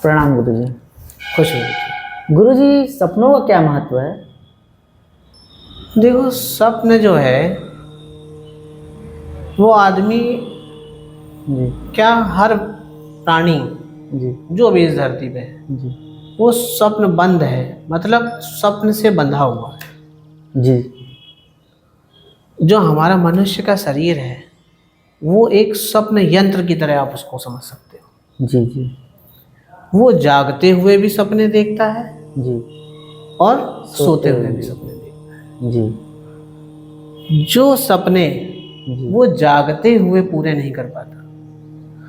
प्रणाम गुरुजी। खुश हो। गुरुजी, सपनों का क्या महत्व है? देखो, स्वप्न जो है वो आदमी जी क्या, हर प्राणी जी जो भी इस धरती पे है जी वो स्वप्न बंद है, मतलब स्वप्न से बंधा हुआ है। जी जो हमारा मनुष्य का शरीर है वो एक स्वप्न यंत्र की तरह आप उसको समझ सकते हो। जी जी वो जागते हुए भी सपने देखता है जी और सोते सोते हुए हुए भी भी। सपने देखता जी है। जो सपने जी वो जागते हुए पूरे नहीं कर पाता,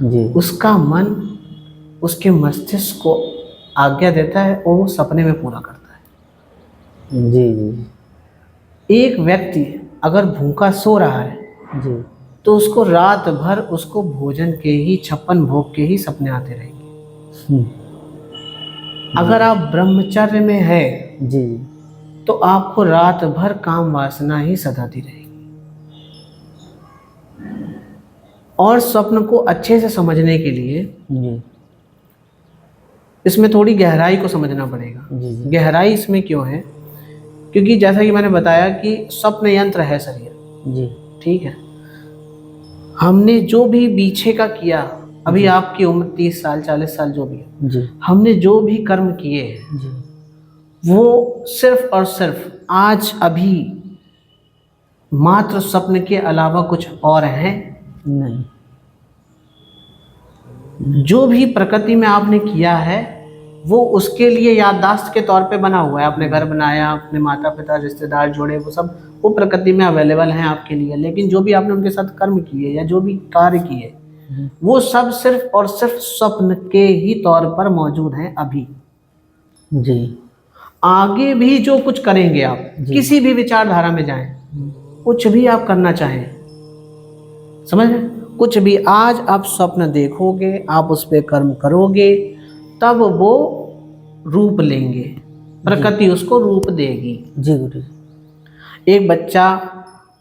जी उसका मन उसके मस्तिष्क को आज्ञा देता है और वो सपने में पूरा करता है। जी जी एक व्यक्ति अगर भूखा सो रहा है जी तो उसको रात भर उसको भोजन के ही 56 भोग के ही सपने आते रहेंगे। हम्म, अगर आप ब्रह्मचर्य में है जी तो आपको रात भर काम वासना ही सताती रहेगी। और स्वप्न को अच्छे से समझने के लिए जी इसमें थोड़ी गहराई को समझना पड़ेगा। जी जी गहराई इसमें क्यों है? क्योंकि जैसा कि मैंने बताया कि स्वप्न यंत्र है शरीर, जी ठीक है। हमने जो भी पीछे का किया, अभी जी आपकी उम्र 30 साल 40 साल जो भी है, जी हमने जो भी कर्म किए हैं जी वो सिर्फ और सिर्फ आज अभी मात्र स्वप्न के अलावा कुछ और हैं। नहीं। जो भी प्रकृति में आपने किया है वो उसके लिए याददाश्त के तौर पे बना हुआ है। आपने घर बनाया, अपने माता पिता रिश्तेदार जोड़े, वो सब वो प्रकृति में अवेलेबल हैं आपके लिए। लेकिन जो भी आपने उनके साथ कर्म किए या जो भी कार्य किए वो सब सिर्फ और सिर्फ स्वप्न के ही तौर पर मौजूद हैं अभी। जी आगे भी जो कुछ करेंगे आप, जी किसी भी विचारधारा में जाएं, कुछ भी आप करना चाहें, समझ रहे? कुछ भी आज आप स्वप्न देखोगे, आप उस पर कर्म करोगे, तब वो रूप लेंगे, प्रकृति उसको रूप देगी। जी गुरु एक बच्चा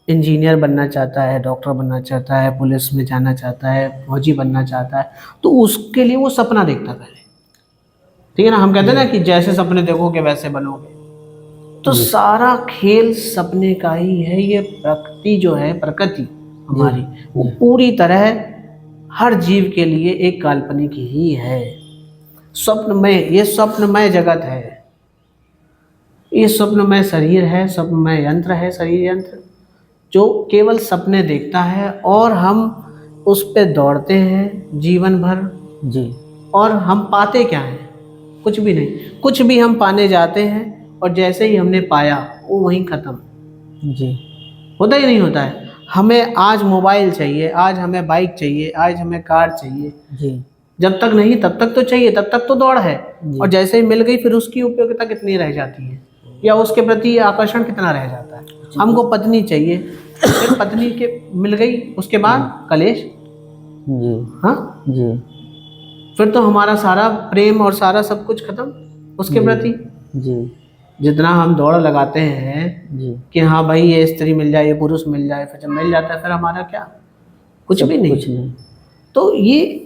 इंजीनियर बनना चाहता है, डॉक्टर बनना चाहता है, पुलिस में जाना चाहता है, फौजी बनना चाहता है, तो उसके लिए वो सपना देखता है पहले, ठीक है ना। हम कहते हैं ना कि जैसे सपने देखोगे वैसे बनोगे। तो जी सारा खेल सपने का ही है। ये प्रकृति जो है, प्रकृति हमारी, वो जी पूरी तरह हर जीव के लिए एक काल्पनिक ही है। स्वप्नमय, ये स्वप्नमय जगत है, ये स्वप्नमय शरीर है, स्वप्नमय यंत्र है, शरीर यंत्र जो केवल सपने देखता है और हम उस पे दौड़ते हैं जीवन भर। जी और हम पाते क्या हैं? कुछ भी नहीं। कुछ भी हम पाने जाते हैं और जैसे ही हमने पाया वो वहीं ख़त्म। जी होता ही नहीं होता है। हमें आज मोबाइल चाहिए, आज हमें बाइक चाहिए, आज हमें कार चाहिए। जी जब तक नहीं तब तक तो चाहिए, तब तक तो दौड़ है। जी और जैसे ही मिल गई फिर उसकी उपयोगिता कितनी रह जाती है, या उसके प्रति आकर्षण कितना रह जाता है। हमको पत्नी चाहिए, फिर पत्नी के मिल गई, उसके बाद कलेश। जी हाँ, जी फिर तो हमारा सारा प्रेम और सारा सब कुछ खत्म उसके प्रति। जी जितना हम दौड़ लगाते हैं जी कि हाँ भाई ये स्त्री मिल जाए, ये पुरुष मिल जाए, फिर जब मिल जाता है फिर हमारा क्या? कुछ सब भी नहीं। कुछ नहीं। तो ये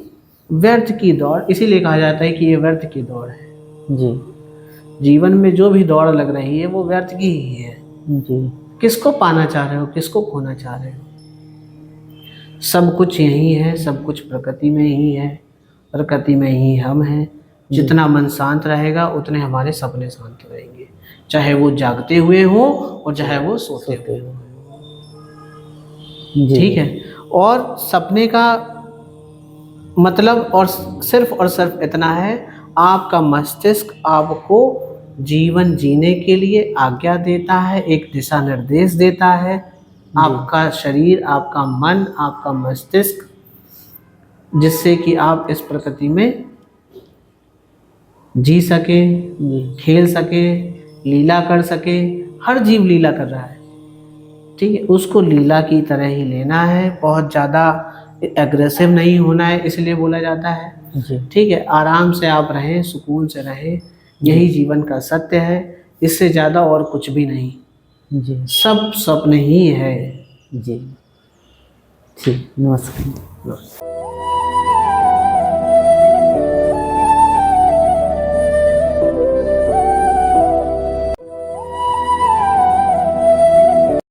व्यर्थ की दौड़, इसीलिए कहा जाता है कि ये व्यर्थ की दौड़ है। जी जीवन में जो भी दौड़ लग रही है वो व्यर्थ की ही है। जी किसको पाना चाह रहे हो, किसको खोना चाह रहे हो? सब कुछ यही है, सब कुछ प्रकृति में ही है, प्रकृति में ही हम हैं। जितना मन शांत रहेगा उतने हमारे सपने शांत रहेंगे, चाहे वो जागते हुए हो और चाहे वो सोते हुए हो। जी ठीक है। और सपने का मतलब और सिर्फ इतना है, आपका मस्तिष्क आपको जीवन जीने के लिए आज्ञा देता है, एक दिशा निर्देश देता है। आपका शरीर, आपका मन, आपका मस्तिष्क, जिससे कि आप इस प्रकृति में जी सके, जी खेल सके, लीला कर सके। हर जीव लीला कर रहा है, ठीक है। उसको लीला की तरह ही लेना है, बहुत ज़्यादा एग्रेसिव नहीं होना है, इसलिए बोला जाता है, जी ठीक है। आराम से आप रहें, सुकून से रहें, यही जीवन का सत्य है। इससे ज़्यादा और कुछ भी नहीं, जी सब स्वप्न ही है। जी ठीक, नमस्कार।